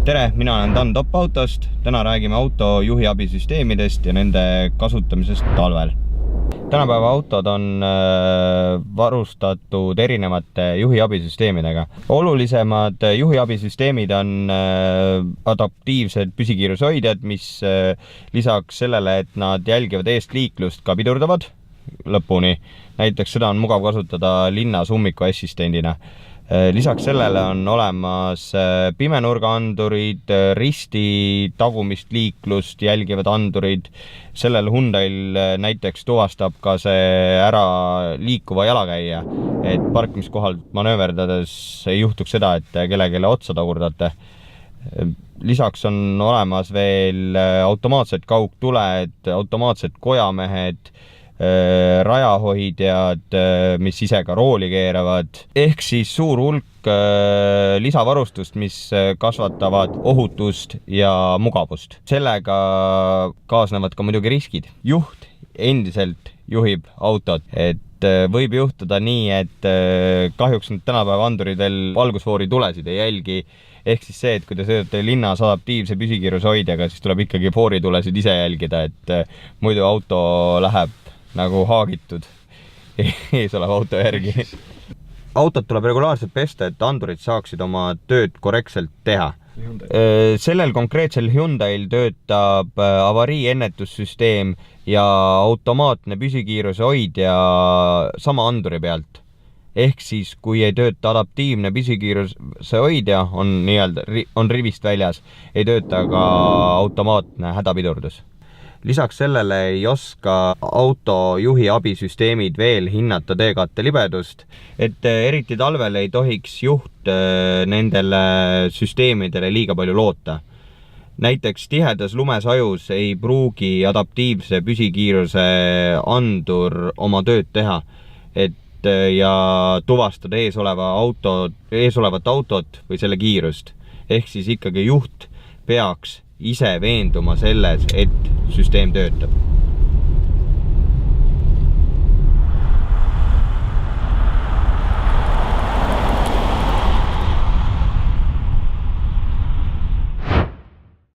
Tere, mina olen Dan Top Autost. Täna räägime auto juhiabisüsteemidest ja nende kasutamisest talvel. Tänapäeva autod on varustatud erinevate juhiabisüsteemidega. Olulisemad juhiabisüsteemid on adaptiivsed püsikiirushoidjad, mis lisaks sellele, et nad jälgivad eest liiklust, ka pidurdavad lõpuni. Näiteks seda on mugav kasutada linnas ummiku assistendina. Lisaks sellele on olemas pimenurgaandurid, risti tagumist liiklust jälgivad andurid. Sellel Hyundail näiteks tuvastab ka see ära liikuva jalakäija, et parkimiskohal manööverdades ei juhtuks seda, et kellelegi otsa tagurdate. Lisaks on olemas veel automaatsed kaugtuled, automaatsed kojamehed, rajahoidjad, mis ise ka rooli keeravad, ehk siis suur hulk lisavarustust, mis kasvatavad ohutust ja mugavust. Sellega kaasnevad ka muidugi riskid. Juht endiselt juhib autot, et võib juhtuda nii, et kahjuks need tänapäeva andurid veel valgusfoori tulesid ei jälgi. Ehk siis see, et kui te sõidate linnas adaptiivse püsikiirushoidjaga, siis tuleb ikkagi fooritulesid ise jälgida, et muidu auto läheb nagu haagitud ees oleva auto järgi. Autot tuleb regulaarselt pesta, et andurid saaksid oma tööd korrektselt teha. Sellel konkreetsel Hyundail töötab avarii ennetussüsteem ja automaatne püsikiiruse hoidja sama anduri pealt. Ehk siis, kui ei tööta adaptiivne püsikiiruse hoidja, on rivist väljas, ei tööta ka automaatne hädapidurdus. Lisaks sellele ei oska auto juhi abisüsteemid veel hinnata teekatte libedust, et eriti talvel ei tohiks juht nendele süsteemidele liiga palju loota. Näiteks tihedas lumesajus ei pruugi adaptiivse püsikiiruse andur oma tööd teha, ja tuvastada eesolevat autot või selle kiirust. Ehk siis ikkagi juht peaks ise veenduma selles, et süsteem töötab.